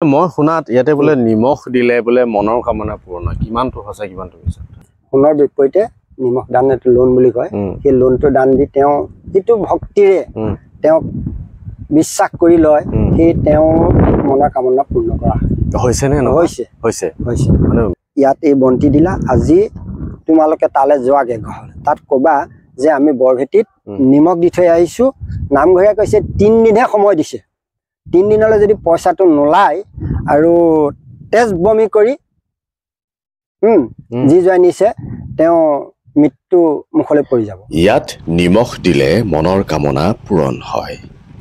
মই শুনাত ইয়াতে বোলে নিমখ দিলে বোলে মনৰ কামনা পূৰণ হয় কিমানটো সঁচা কিমানটো মিছা সোণৰ বিপৰীতে নিমখ দান এটা লোন বুলি কয় সেই লোনটো দান দি তেওঁ যিটো ভক্তিৰে তেওঁক বিশ্বাস কৰি লয় সেই তেওঁ মনৰ কামনা পূৰ্ণ কৰা হৈছে নে হৈছে হৈছে হৈছে মানে ইয়াত এই বন্তি দিলা আজি তোমালোকে তালে যোৱাগে ঘৰ তাত কবা যে আমি বৰভেটিত নিমখ দি থৈ আহিছো নামঘৰীয়া কৈছে 3 দিনহে সময় দিছে 3 দিনলৈ যদি পইচাটো নোলায় আৰু তেজ বমি কৰি যি জয় নিছে তেওঁ মৃত্যু মুখলৈ পৰি যাব ইয়াত নিমখ দিলে মনৰ কামনা পূৰণ হয়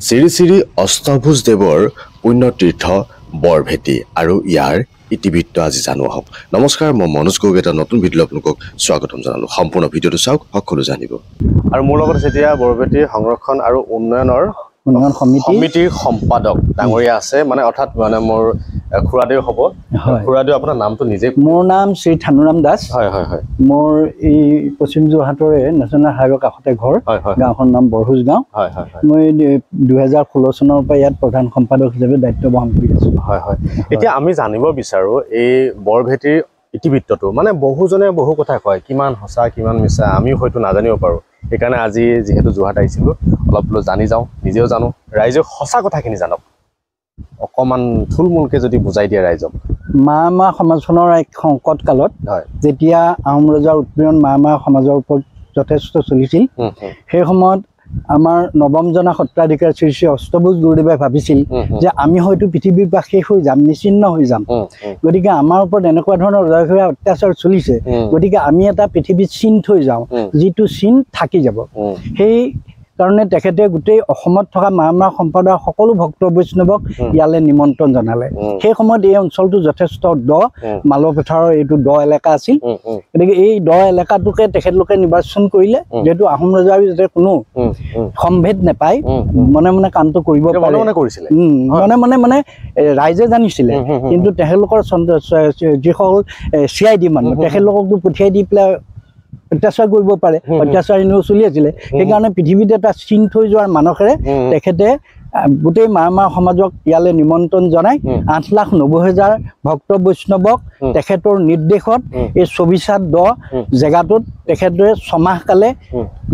শ্ৰী শ্ৰী অষ্টভুজ দেৱৰ পুণ্যতীৰ্থ বৰভেটি আৰু ইয়াৰ ইতিবৃত্ত আজি জানো আহক নমস্কাৰ মই মনোজ গগৈ এটা নতুন ভিডিঅ' আপোনালোকক স্বাগতম জনালো সম্পূৰ্ণ ভিডিঅ'টো চাওক সকলো জানিব আৰু মোৰ লগত এতিয়া বৰভেটি সংৰক্ষণ আৰু উন্নয়নৰ সমিতিৰ সম্পাদক ডাঙৰীয়া আছে মানে অৰ্থাৎ মানে মোৰ খুৰাদেউ হ'ব খুৰাদেউ আপোনাৰ নামটো নিজে মোৰ নাম শ্ৰী থানুৰাম দাস হয় হয় হয় মোৰ এই পশ্চিম যোৰহাটৰে নেশ্যনেল হাইৱেৰ কাষতে ঘৰ গাঁওখনৰ নাম বৰহুজ গাঁও হয় হয় মই 2016 চনৰ পৰা ইয়াত প্ৰধান সম্পাদক হিচাপে দায়িত্ব বহন কৰি আছো হয় হয় এতিয়া আমি জানিব বিচাৰো এই বৰভেটিৰ ইতিবৃত্তটো মানে বহুজনে বহু কথা কয় কিমান সঁচা কিমান মিছা আমিও হয়তো নাজানিব পাৰো সেইকাৰণে আজি যেহেতু যোৰহাট আহিছিলো অলপ জানি যাওঁ নিজেও জানো ৰাইজে সঁচা কথাখিনি জানক অকমান থুলমূলকে যদি বুজাই দিয়ে ৰাইজক মা সমাজখনৰ এক সংকট কালত যেতিয়া আহোম ৰজাৰ উৎপীড়ন মা সমাজৰ ওপৰত যথেষ্ট চলিছিল সেই সময়ত আমাৰ নৱম জনা সত্ৰাধিকাৰ শ্ৰী শ্ৰী অষ্টভুজ গুৰুদেৱে ভাবিছিল যে আমি হয়তো পৃথিৱীৰ পৰা শেষ হৈ যাম নিশ্চিন্ন হৈ যাম গতিকে আমাৰ ওপৰত এনেকুৱা ধৰণৰ অজস্ৰ অত্যাচাৰ চলিছে গতিকে আমি এটা পৃথিৱীত চিন থৈ যাওঁ যিটো চিন থাকি যাব সেই কাৰণে তেখেতে গোটেই অসমত থকা মা সম্প্ৰদায়ৰ সকলো ভক্ত বৈষ্ণৱক ইয়ালে নিমন্ত্ৰণ জনালে সেই সময়ত এই অঞ্চলটো যথেষ্ট দ মালপথাৰৰ এইটো দ এলেকা আছিল গতিকে এই দ এলেকাটোকে তেখেতলোকে নিৰ্বাচন কৰিলে যেহেতু আহোম ৰজাৰ যাতে কোনো সম্ভেদ নাপায় মনে মনে কামটো কৰিব পাৰে মানে ৰাইজে জানিছিলে কিন্তু তেখেতলোকৰ যিসকল CID মানুহ তেখেতলোককতো পঠিয়াই দি পেলাই অত্যাচাৰ কৰিব পাৰে অত্যাচাৰ এনেও চলি আছিলে সেইকাৰণে পৃথিৱীত এটা চিন থৈ যোৱাৰ মানসেৰে তেখেতে গোটেই মা সমাজক ইয়ালে নিমন্ত্ৰণ জনাই 8,90,000 ভক্ত বৈষ্ণৱক তেখেতৰ নিৰ্দেশত এই 24 দ জেগাটোত তেখেতে ছমাহ কালে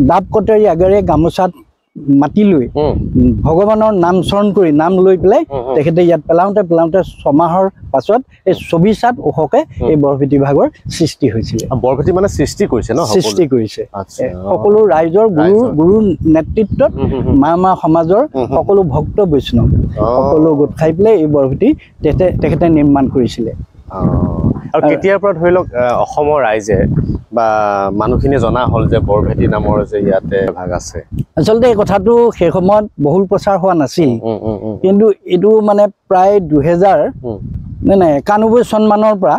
ডাব কটাৰী আগেৰে গামোচাত মাতি লৈ ভগৱানৰ নাম স্মৰণ কৰি নাম লৈ পেলাই তেখেতে ইয়াত পেলাওঁতে ছমাহৰ পাছত এই 24 ওখকে এই বৰভেটি ভাগৰ সৃষ্টি হৈছিল বৰভেটি মানে সৃষ্টি কৰিছে ন সৃষ্টি কৰিছে সকলো ৰাইজৰ গুৰু নেতৃত্বত মা সমাজৰ সকলো ভক্ত বৈষ্ণৱ সকলো গোট খাই পেলাই এই বৰভেটি তেখেতে নিৰ্মাণ কৰিছিলে আৰু কেতিয়াৰ পৰা ধৰি লওক অসমৰ ৰাইজে বা মানুহখিনি জনা হ'ল যে বৰভেটি নামৰ যে ইয়াতে ভাগ আছে আচলতে এই কথাটো সেই সময়ত বহুল প্ৰচাৰ হোৱা নাছিল কিন্তু এইটো মানে প্ৰায় 91 চনমানৰ পৰা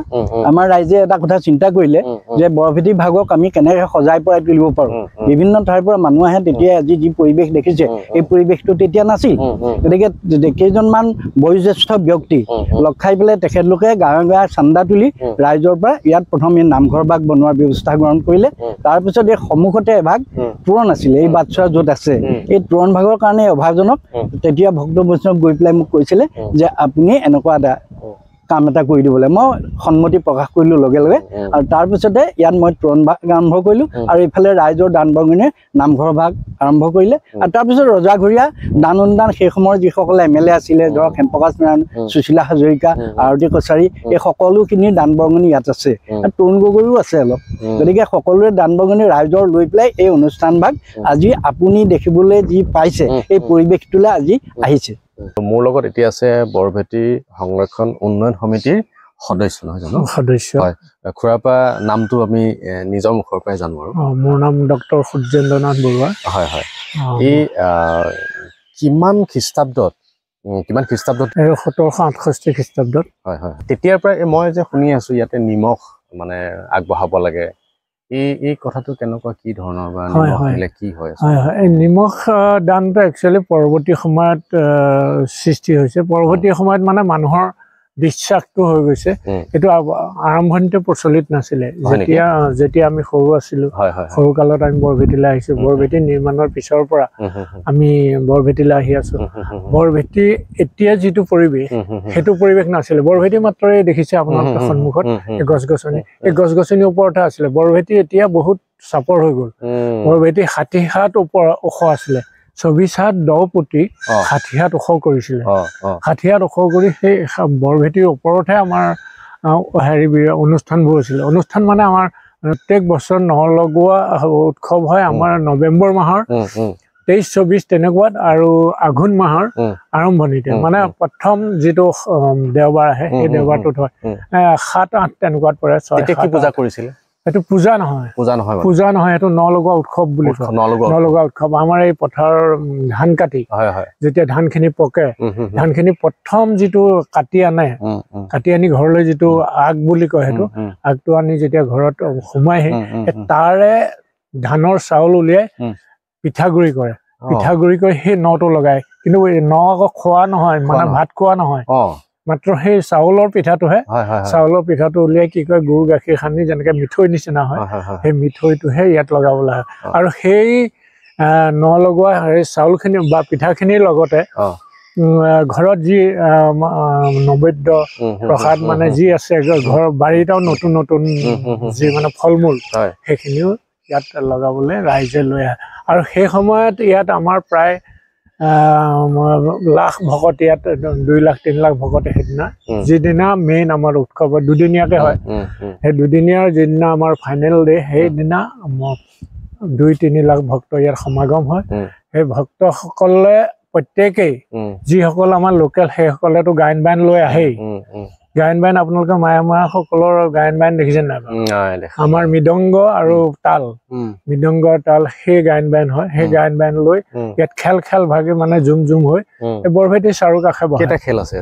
আমাৰ ৰাইজে এটা কথা চিন্তা কৰিলে যে বৰভেটি ভাগক আমি কেনেকৈ সজাই পৰাই তুলিব পাৰোঁ বিভিন্ন ঠাইৰ পৰা মানুহ আহে তেতিয়া আজি যি পৰিৱেশ দেখিছে এই পৰিৱেশটো তেতিয়া নাছিল গতিকে কেইজনমান বয়োজ্যেষ্ঠ ব্যক্তি লগ খাই পেলাই তেখেতলোকে গাঁৱে চান্দা তুলি ৰাইজৰ পৰা ইয়াত প্ৰথম এই নামঘৰ ভাগ বনোৱাৰ ব্যৱস্থা গ্ৰহণ কৰিলে তাৰপিছত এই সন্মুখতে এভাগ তোৰণ আছিলে এই বাটচৰা য'ত আছে এই তোৰণ ভাগৰ কাৰণে অভাজনক তেতিয়া ভক্ত বৈষ্ণৱ গৈ পেলাই মোক কৈছিলে যে আপুনি এনেকুৱা এটা কাম এটা কৰি দিবলৈ মই সন্মতি প্ৰকাশ কৰিলোঁ লগে লগে আৰু তাৰপিছতে ইয়াত মই তোৰণ ভাগ আৰম্ভ কৰিলোঁ আৰু এইফালে ৰাইজৰ দান বৰঙণিৰে নামঘৰ ভাগ আৰম্ভ কৰিলে আৰু তাৰপিছত ৰজাঘৰীয়া দান অনুদান সেই সময়ৰ যিসকলে MLA আছিলে ধৰক হেমপ্ৰকাশ নাৰায়ণ সুশীলা হাজৰিকা আৰতী কছাৰী এই সকলোখিনি দান বৰঙণি ইয়াত আছে আৰু তৰুণ গগৈও আছে অলপ গতিকে সকলোৰে দান বৰঙণি ৰাইজৰ লৈ পেলাই এই অনুষ্ঠান ভাগ আজি আপুনি দেখিবলৈ যি পাইছে এই পৰিৱেশটোলৈ আজি আহিছে মোৰ লগত এতিয়া আছে বৰভেটি সংৰক্ষণ উন্নয়ন সমিতিৰ সদস্য নহয় জানো সদস্য হয় খুৰাৰ পৰা নামটো আমি নিজৰ মুখৰ পৰাই জানো আৰু মোৰ নাম ডক্টৰ সূৰ্যেন্দ্ৰনাথ বৰুৱা হয় হয় এই কিমান খ্ৰীষ্টাব্দত 1768 খ্ৰীষ্টাব্দত হয় হয় তেতিয়াৰ পৰা মই যে শুনি আছো ইয়াতে নিমখ মানে আগবঢ়াব লাগে এই কথাটো কেনেকুৱা কি ধৰণৰ বা নিমখ দিলে কি হয় এই নিমখ দানটো একচুৱেলি পৰৱৰ্তী সময়ত সৃষ্টি হৈছে পৰৱৰ্তী সময়ত মানে মানুহৰ বিশ্বাসটো হৈ গৈছে এইটো আৰম্ভণিতে প্ৰচলিত নাছিলে যেতিয়া আমি সৰু আছিলো সৰু কালত আমি বৰভেটিলৈ আহিছো বৰভেটি নিৰ্মাণৰ পিছৰ পৰা আমি বৰভেটিলৈ আহি আছো বৰভেটি এতিয়া যিটো পৰিৱেশ সেইটো পৰিৱেশ নাছিলে বৰভেটি মাত্ৰ দেখিছে আপোনালোকৰ সন্মুখত এই গছ-গছনি এই গছ-গছনিৰ ওপৰতে আছিলে বৰভেটি এতিয়া বহুত চাপৰ হৈ গ'ল বৰভেটি 60 হাত ওখ আছিলে 24 হাত 10 ফুটি 60 হাত ওখ কৰিছিলে 60 হাত ওখ কৰি সেই বৰভেটিৰ ওপৰতহে আমাৰ হেৰি অনুষ্ঠানবোৰ হৈছিলে অনুষ্ঠান মানে আমাৰ প্ৰত্যেক বছৰ নলগোৱা উৎসৱ হয় আমাৰ নৱেম্বৰ মাহৰ 23-24 তেনেকুৱাত আৰু আঘোণ মাহৰ আৰম্ভণিতে মানে প্ৰথম যিটো দেওবাৰ আহে সেই দেওবাৰটোত হয় 7-8 তেনেকুৱাত পৰে 6 কি পূজা কৰিছিলে এইটো পূজা নহয় এইটো নলগোৱা উৎসৱ বুলি কয় নলগোৱা উৎসৱ আমাৰ এই পথাৰৰ ধান কাটি যেতিয়া ধানখিনি পকে ধানখিনি প্ৰথম যিটো কাটি আনি ঘৰলৈ যিটো আগ বুলি কয় সেইটো আগটো আনি যেতিয়া ঘৰত সোমাইহি তাৰে ধানৰ চাউল উলিয়াই পিঠাগুৰি কৰে পিঠাগুৰি কৰি সেই নটো লগায় কিন্তু ন আকৌ খোৱা নহয় মানে ভাত খোৱা নহয় মাত্ৰ সেই চাউলৰ পিঠাটোহে চাউলৰ পিঠাটো উলিয়াই কি কয় গুড় গাখীৰ সানি যেনেকে মিঠৈ নিচিনা হয় সেই মিঠৈটোহে ইয়াত লগাবলৈ হয় আৰু সেই নলগোৱা সেই চাউলখিনি বা পিঠাখিনিৰ লগতে ঘৰত যি নৈবেদ্য প্ৰসাদ মানে যি আছে ঘৰৰ বাৰীটাও নতুন নতুন যি মানে ফল মূল সেইখিনিও ইয়াত লগাবলৈ ৰাইজে লৈ আহে আৰু সেই সময়ত ইয়াত আমাৰ প্ৰায় লাখ ভকত ইয়াত 2 লাখ 3 লাখ ভকতে সেইদিনা যিদিনা মেইন আমাৰ উৎসৱ দুদিনীয়াকে হয় সেই দুদিনীয়াৰ যিদিনা আমাৰ ফাইনেল ডে সেইদিনা 2-3 লাখ ভক্ত ইয়াৰ সমাগম হয় সেই ভক্তসকলে প্ৰত্যেকেই যিসকল আমাৰ লোকেল সেইসকলেতো গায়ন বায়ন লৈ আহেই গায়ন বায়ন আপোনালোকে মায়া সকলৰ গায়ন বায়ন দেখিছে নাই আমাৰ মৃদংগ আৰু মৃদংগ তাল সেই গায়ন বায়ন হয় সেই গায়ন বায়ন লৈ ইয়াত খেল ভাগে মানে জুম হৈ এই বৰভেটি চাৰু কাষে বহে খেল আছে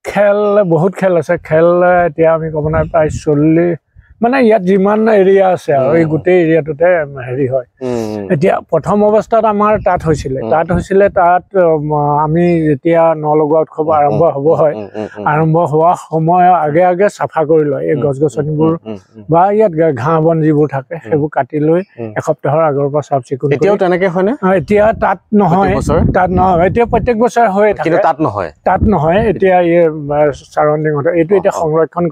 খেল বহুত খেল আছে খেল এতিয়া আমি ক'ব নাই প্ৰায় 40 মানে ইয়াত যিমান এৰিয়া আছে আৰু এই গোটেই এৰিয়াটোতে হেৰি হয় এতিয়া প্ৰথম অৱস্থাত আমাৰ তাত হৈছিলে তাত আমি যেতিয়া নলগোৱা উৎসৱ আৰম্ভ হোৱা সময় আগে চাফা কৰি লয় এই গছ-গছনিবোৰ বা ইয়াত ঘাঁহ বন যিবোৰ থাকে সেইবোৰ কাটি লৈ এসপ্তাহৰ আগৰ পৰা চাফ চিকুণ এতিয়াও তেনেকে হয় নে এতিয়া তাত নহয় এতিয়া প্ৰত্যেক বছৰ হৈ থাকে কিন্তু তাত নহয় এতিয়া এই চাৰাউণ্ডিঙত এইটো এতিয়া সংৰক্ষণ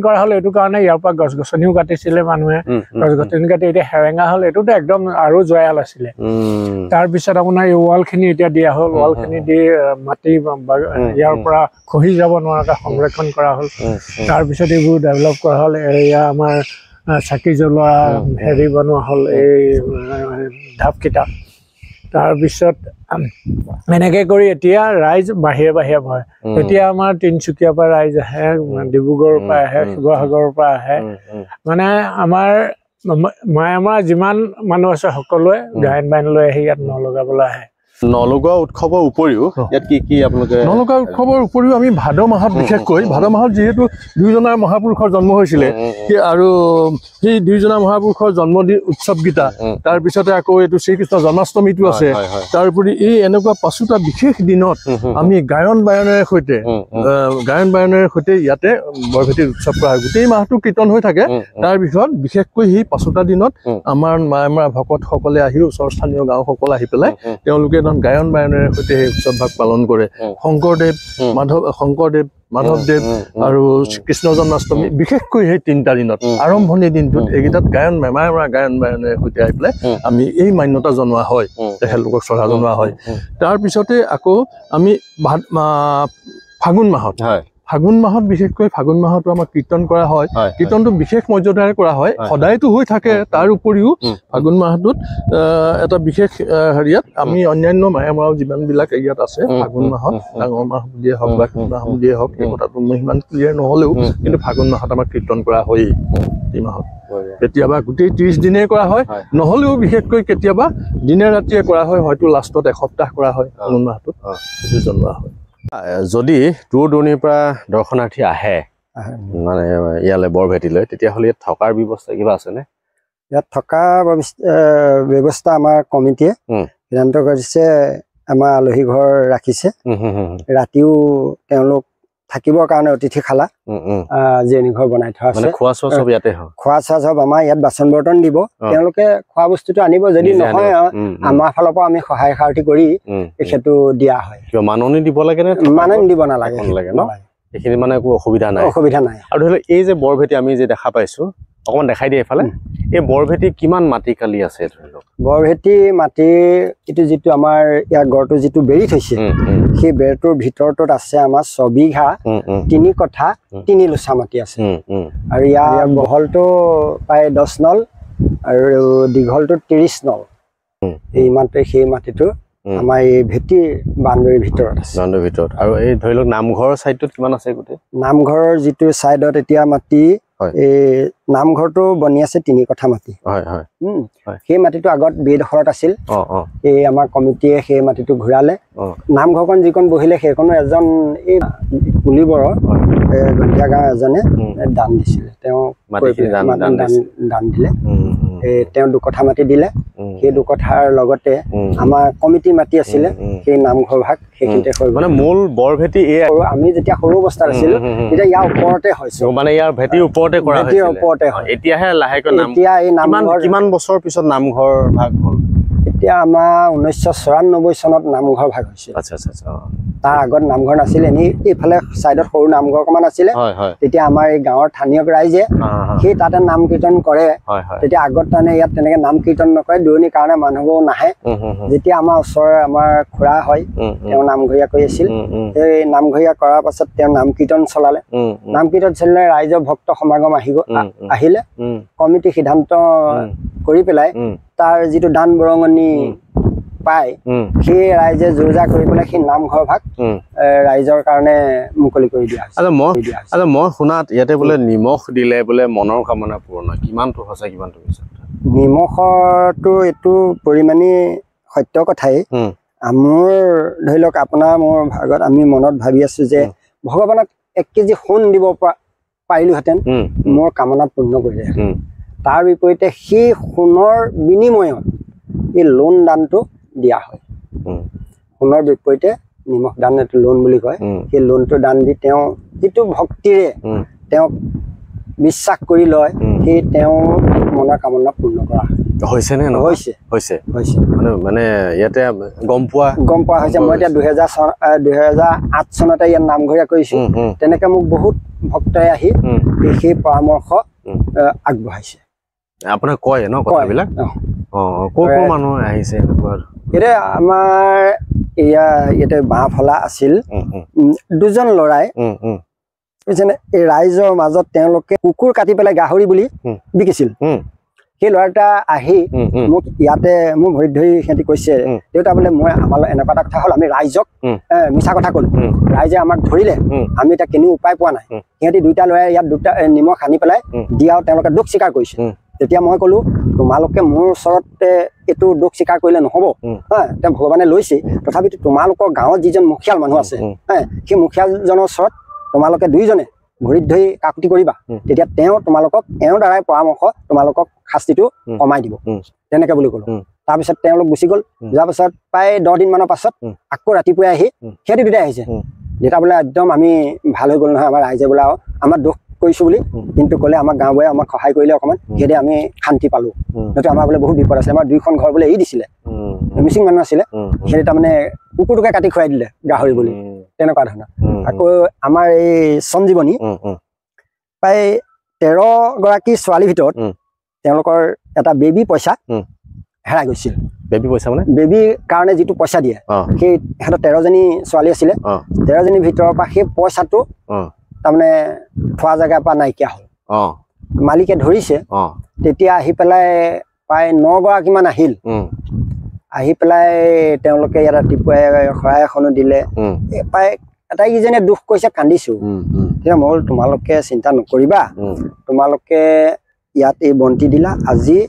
কৰা হ'ল এইটো কাৰণে ইয়াৰ পৰা গছ-গছনিও কাটিছিলে মানুহে গছ-গছনি কাটি এতিয়া হেৰেঙা হ'ল এইটোতো একদম আৰু জয়াল আছিলে তাৰপিছত আপোনাৰ এই ৱালখিনি এতিয়া দিয়া হ'ল ৱালখিনি দি মাটি ইয়াৰ পৰা খহি যাব নোৱাৰাকৈ সংৰক্ষণ কৰা হ'ল তাৰপিছত এইবোৰ ডেভেলপ কৰা হ'ল এয়া আমাৰ চাকি জ্বলোৱা হেৰি বনোৱা হ'ল এই ঢাপকেইটা তাৰপিছত এনেকে কৰি এতিয়া ৰাইজ বাহিৰে বহে এতিয়া আমাৰ তিনচুকীয়াৰ পৰা ৰাইজ আহে ডিব্ৰুগড়ৰ পৰা আহে শিৱসাগৰৰ পৰা আহে মানে আমাৰ মায়ামাৰ যিমান মানুহ আছে সকলোৱে গায়ন বায়ন লৈ আহি ইয়াত নলগাবলৈ আহে নলগোৱা উৎসৱৰ উপৰিও ইয়াত কি আপোনালোকে নলগোৱা উৎসৱৰ উপৰিও আমি ভাদ মাহত বিশেষকৈ ভাদ মাহত যিহেতু 2জনা মহাপুৰুষৰ জন্ম হৈছিলে আৰু সেই 2জনা মহাপুৰুষৰ জন্মদিন উৎসৱকেইটা তাৰপিছতে আকৌ এইটো শ্ৰীকৃষ্ণ জন্মাষ্টমীটো আছে তাৰোপৰি এই এনেকুৱা 5টা বিশেষ দিনত আমি গায়ন বায়নেৰে সৈতে ইয়াতে বৰভেটিৰ উৎসৱ কৰা হয় গোটেই মাহটো কীৰ্তন হৈ থাকে তাৰ পিছত বিশেষকৈ সেই 5টা দিনত আমাৰ মায়ামাৰ ভকতসকলে আহি ওচৰৰ স্থানীয় গাঁওসকল আহি পেলাই তেওঁলোকে গায়ন বায়নেৰে সৈতে সেই উৎসৱভাগ পালন কৰে শংকৰদেৱ মাধৱদেৱ আৰু কৃষ্ণ জন্মাষ্টমী বিশেষকৈ সেই 3টা দিনত আৰম্ভণিৰ দিনটোত এইকেইটাত মায়ামাৰ গায়ন বায়নেৰে সৈতে আহি পেলাই আমি এই মান্যতা জনোৱা হয় তেখেতলোকক শ্ৰদ্ধা জনোৱা হয় তাৰপিছতে আকৌ আমি ফাগুন মাহত বিশেষকৈ ফাগুন মাহতো আমাৰ কীৰ্তন কৰা হয় কীৰ্তনটো বিশেষ মৰ্যাদাৰে কৰা হয় সদায়তো হৈ থাকে তাৰ উপৰিও ফাগুন মাহটোত এটা বিশেষ হেৰিয়াত আমি অন্যান্য মায়ামাৰ যিমানবিলাক ইয়াত আছে ফাগুন মাহত ডাঙৰ মাহ বুলিয়ে হওক বা কিবা বুলিয়ে হওক এই কথাটো ইমান ক্লিয়াৰ নহ'লেও কিন্তু ফাগুন মাহত আমাৰ কীৰ্তন কৰা হয়েই এই মাহত কেতিয়াবা গোটেই 30 দিনেই কৰা হয় নহ'লেও বিশেষকৈ কেতিয়াবা দিনে ৰাতিয়ে কৰা হয় হয়তো লাষ্টত এসপ্তাহ কৰা হয় ফাগুন মাহটোত সেইটো জনোৱা হয় যদি দূৰ দূৰণিৰ পৰা দৰ্শনাৰ্থী আহে মানে ইয়ালৈ বৰভেটিলৈ তেতিয়াহ'লে ইয়াত থকাৰ ব্যৱস্থা কিবা আছেনে ইয়াত থকা ব্যৱস্থা আমাৰ কমিটিয়ে সিদ্ধান্ত কৰিছে আমাৰ আলহী ঘৰ ৰাখিছে ৰাতিও তেওঁলোক থাকিবৰ কাৰণে অতিথিশালা জিৰণি ঘৰ বনাই থোৱা আছে খোৱা চোৱা চব ইয়াতে হয় খোৱা চোৱা চব আমাৰ ইয়াত বাচন বৰ্তন দিব তেওঁলোকে খোৱা বস্তুটো আনিব যদি নহয় আমাৰ ফালৰ পৰা আমি সহায় সাৰথি কৰি সেইটো দিয়া হয় মাননি দিব লাগে নে মাননি দিব নালাগে ন এইখিনি মানে একো অসুবিধা নাই আৰু ধৰি লওক এই যে বৰভেটি আমি যে দেখা পাইছো অকমান দেখাই দিয়ে এইফালে এই বৰভেটি কিমান মাটি কালি আছে ধৰি লওক বৰভেটি মাটিৰ এইটো যিটো আমাৰ ইয়াৰ গড়টো যিটো বেৰি থৈছে সেই বেৰটোৰ ভিতৰটোত আছে আমাৰ 6 বিঘা 3 কঠা 3 লোচা মাটি আছে আৰু ইয়াৰ বহলটো প্ৰায় 10 নল আৰু দীঘলটো 30 নল এই মাটি সেই মাটিটো আমাৰ এই ভেটিৰ বাউণ্ডাৰীৰ ভিতৰত আছে বাউণ্ডাৰীৰ ভিতৰত আৰু এই ধৰি লওক নামঘৰৰ সাইডটোত কিমান আছে গোটেই নামঘৰৰ যিটো সাইডত এতিয়া মাটি এই নামঘৰটো বনি আছে 3 কঠা মাটি সেই মাটিটো আগত বেডখৰত আছিল এই আমাৰ কমিটিয়ে সেই মাটিটো ঘূৰালে নামঘৰখন যিখন বহিলে সেইখনো এজন এই পুলিবৰৰ গন্ধিয়া গাঁও এজনে দান দিছিলে তেওঁ দান দিলে তেওঁ 2 কঠা মাটি দিলে সেই 2 কঠাৰ লগতে আমাৰ কমিটি মাটি আছিলে সেই নামঘৰ ভাগ সেইখিনিতে মানে মূল বৰভেটি এই আমি যেতিয়া সৰু অৱস্থাত আছিলো তেতিয়া ইয়াৰ ওপৰতে হৈছে মানে ইয়াৰ ভেটিৰ ওপৰতে কৰা হৈছিল ওপৰতে হয় এতিয়াহে লাহেকৈ এতিয়া এই নামঘৰ কিমান বছৰ পিছত নামঘৰ ভাগ হ'ল এতিয়া আমাৰ 1994 চনত নামঘৰ ভাগ হৈছিল আচ্ছা তাৰ আগত নামঘৰ নাছিল এনেই এইফালে সাইডত সৰু নামঘৰ অকমান আছিলে তেতিয়া আমাৰ এই গাঁৱৰ স্থানীয় ৰাইজে সেই তাতে নাম কীৰ্তন কৰে তেতিয়া আগত মানে ইয়াত তেনেকে নাম কীৰ্তন নকৰে দূৰণিৰ কাৰণে মানুহবোৰ নাহে যেতিয়া আমাৰ ওচৰৰ আমাৰ খুৰা হয় তেওঁ নামঘৰীয়া কৰি আছিল সেই নামঘৰীয়া কৰাৰ পাছত তেওঁ নাম কীৰ্তন চলালে নাম কীৰ্তন চলিলে ৰাইজৰ ভক্ত সমাগম আহিলে কমিটি সিদ্ধান্ত কৰি পেলাই তাৰ যিটো দান বৰঙণি পায় সেই ৰাইজে যোজা কৰি পেলাই সেই নামঘৰ ভাগ ৰাইজৰ কাৰণে মুকলি কৰি দিয়া আচ্ছা মই শুনাত ইয়াতে বোলে নিমখ দিলে বোলে মনৰ কামনা পূৰণ হয় কিমানটো সঁচা কিমানটো মিছা নিমখৰটো এইটো পৰিমাণে সত্য কথাই মোৰ ধৰি লওক আপোনাৰ মোৰ ভাগত আমি মনত ভাবি আছো যে ভগৱানক 1 কেজি সোণ দিব পাৰিলোহেঁতেন মোৰ কামনা পূৰ্ণ কৰিলে তাৰ বিপৰীতে সেই সোণৰ বিনিময়ত এই লোন দানটো দিয়া হয় সোণৰ বিপৰীতে নিমখ দান এইটো লোন বুলি কয় সেই লোনটো দান দি তেওঁ যিটো ভক্তিৰে তেওঁক বিশ্বাস কৰি লয় সেই তেওঁ মনৰ কামনা পূৰ্ণ কৰা হৈছে নে হৈছে মানে ইয়াতে গম পোৱা হৈছে মই এতিয়া 2008 চনতে ইয়াত নামঘৰীয়া কৰিছো তেনেকে মোক বহুত ভক্তই আহি সেই পৰামৰ্শ আগবঢ়াইছে আপোনাক কয় ন কথাবিলাক কোন মানুহ আহিছে এতিয়া আমাৰ ইয়াতে বাঁহফলা আছিল 2জন ল'ৰাই বুজিছেনে এই ৰাইজৰ মাজত তেওঁলোকে কুকুৰ কাটি পেলাই গাহৰি বুলি বিকিছিল সেই ল'ৰাটা আহি মোক ইয়াতে মোৰ ভৰিত ধৰি সিহঁতি কৈছে দেউতা বোলে মই আমাৰ এনেকুৱা এটা কথা হ'ল আমি ৰাইজক মিছা কথা ক'লো ৰাইজে আমাক ধৰিলে আমি এতিয়া কেনিও উপায় পোৱা নাই সিহঁতি 2টা ল'ৰাই ইয়াত 2টা নিমখ আনি পেলাই দিয়াও তেওঁলোকে দুখ স্বীকাৰ কৰিছে তেতিয়া মই ক'লো তোমালোকে মোৰ ওচৰতে এইটো দুখ স্বীকাৰ কৰিলে নহ'ব তেওঁ ভগৱানে লৈছে তথাপিতো তোমালোকৰ গাঁৱত যিজন মুখিয়াল মানুহ আছে সেই মুখিয়ালজনৰ ওচৰত তোমালোকে 2জনে ভৰিত ধৰি কাকুতি কৰিবা তেতিয়া তেওঁ তোমালোকক তেওঁৰ দ্বাৰাই পৰামৰ্শ তোমালোকক শাস্তিটো কমাই দিব তেনেকে বুলি ক'লো তাৰপিছত তেওঁলোক গুচি গ'ল যোৱাৰ পাছত প্ৰায় 10 দিন মানৰ পাছত আকৌ ৰাতিপুৱাই আহি সিহঁতি 2টাই আহিছে দেউতা বোলে একদম আমি ভাল হৈ গ'ল নহয় আমাৰ ৰাইজে বোলে আমাৰ দুখ কৰিছো বুলি কিন্তু ক'লে আমাৰ গাঁওবুঢ়াই আমাক সহায় কৰিলে অকণমান সেইদে আমি শান্তি পালো নতুবা আমাৰ বোলে বহুত বিপদ আছিলে আমাৰ 2খন ঘৰ বোলে এৰি দিছিলে মিচিং মানুহ আছিলে সিহঁতি তাৰমানে কুকুৰটোকে কাটি খুৱাই দিলে গাহৰি বুলি তেনেকুৱা ধৰণৰ আকৌ আমাৰ এই সঞ্জীৱনী প্ৰায় 13 গৰাকী ছোৱালীৰ ভিতৰত তেওঁলোকৰ এটা বেবী পইচা হেৰাই গৈছিল বেবী পইচা মানে বেবীৰ কাৰণে যিটো পইচা দিয়ে সেই সিহঁতৰ 13জনী ছোৱালী আছিলে 13জনীৰ ভিতৰৰ পৰা সেই পইচাটো তাৰমানে থোৱা জেগাৰ পৰা নাইকিয়া হ'ল মালিকে ধৰিছে তেতিয়া আহি পেলাই প্ৰায় 9 গৰাকীমান আহিল আহি পেলাই তেওঁলোকে ইয়াত ৰাতিপুৱাই শৰাই এখনো দিলে প্ৰায় আটাইকেইজনে দুখ কৈছে কান্দিছো তেতিয়া মই তোমালোকে চিন্তা নকৰিবা তোমালোকে ইয়াত এই বন্তি দিলা আজি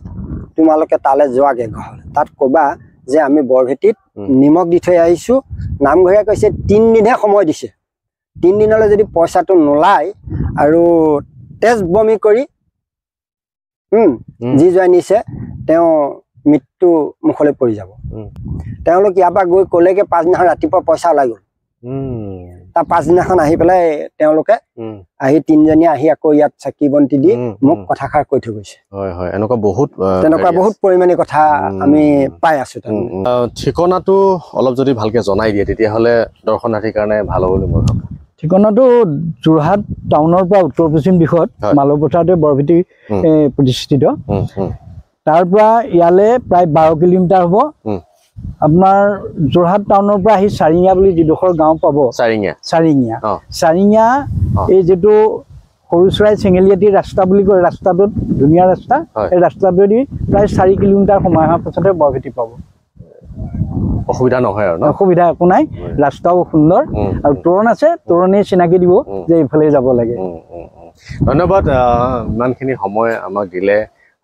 তোমালোকে তালৈ যোৱাগে ঘৰ তাত ক'বা যে আমি বৰভেটিত নিমখ দি থৈ আহিছো নামঘৰীয়া কৈছে 3 দিনহে সময় দিছে 3 দিনলৈ যদি পইচাটো নোলায় আৰু তেজ বমি কৰি যি জয় নিছে তেওঁ মৃত্যু মুখলৈ পৰি যাব তেওঁলোক ইয়াৰ পৰা গৈ ক'লেগে 5 দিন ৰাতিপুৱা পইচা ওলাই গ'ল তাৰ পাছদিনাখন আহি পেলাই তেওঁলোকে আহি 3জনীয়ে আহি আকৌ ইয়াত চাকি বন্তি দি মোক কথাষাৰ কৈ থৈ গৈছে। হয় হয়, এনেকুৱা বহুত পৰিমাণে কথা আমি পাই আছো। ঠিকনাটো অলপ যদি ভালকে জনাই দিয়ে তেতিয়াহ'লে দৰ্শনাৰ্থীৰ কাৰণে ভাল হ'ব বুলি মই ভাবোঁ। ঠিকনাটো যোৰহাট টাউনৰ পৰা উত্তৰ পশ্চিম দিশত মালপথাৰতে বৰভেটি প্ৰতিষ্ঠিত। তাৰ পৰা ইয়ালে প্ৰায় 12 কিলোমিটাৰ হ'ব। আপোনাৰ যোৰহাট টাউনৰ পৰা আহি চাৰিঙীয়া বুলি যিডোখৰ গাঁও পাব, চাৰিঙীয়া এই যিটো সৰু চৰাই চেঙেলীয়াটি ৰাস্তা বুলি কয়, ৰাস্তাটোত ধুনীয়া ৰাস্তা, এই ৰাস্তাটোৱেদি প্ৰায় 4 কিলোমিটাৰ সোমাই অহাৰ পাছতে বৰভেটি পাব। অসুবিধা নহয় আৰু অসুবিধা একো নাই, ৰাস্তাও সুন্দৰ আৰু তোৰণ আছে, তোৰণে চিনাকি দিব যে এইফালে যাব লাগে। ধন্যবাদ, ইমানখিনি সময় আমাক দিলে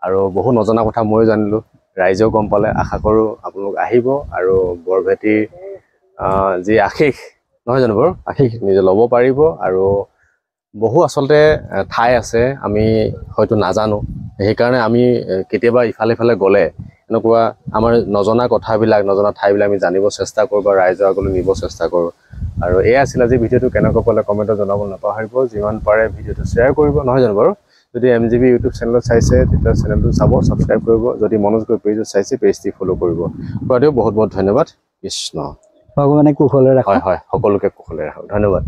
আৰু বহু নজনা কথা ময়ো জানিলোঁ, ৰাইজেও গম পালে। আশা কৰোঁ আপোনালোক আহিব আৰু বৰভেটিৰ যি আশীষ নহয় জানো বাৰু, আশীষ নিজে ল'ব পাৰিব। আৰু বহু আচলতে ঠাই আছে আমি হয়তো নাজানো, সেইকাৰণে আমি কেতিয়াবা ইফালে সিফালে গ'লে এনেকুৱা আমাৰ নজনা কথাবিলাক, নজনা ঠাইবিলাক আমি জানিব চেষ্টা কৰোঁ বা ৰাইজৰ আগলৈ নিব চেষ্টা কৰোঁ। আৰু এয়া আছিল আজি ভিডিঅ'টো। কেনেকুৱা পালে কমেণ্টত জনাব নাপাহৰিব। যিমান পাৰে ভিডিঅ'টো শ্বেয়াৰ কৰিব নহয় জানো বাৰু। যদি MGB ইউটিউব চেনেলত চাইছে তেতিয়া চেনেলটো চাব, ছাবস্ক্ৰাইব কৰিব। যদি মনোজ গগৈ পেজত চাইছে পেজটি ফ'ল' কৰিব। কোৱাটো বহুত বহুত ধন্যবাদ। কৃষ্ণ ভগৱানে কুশলে ৰাখক। হয় হয়, সকলোকে কুশলে ৰাখক। ধন্যবাদ।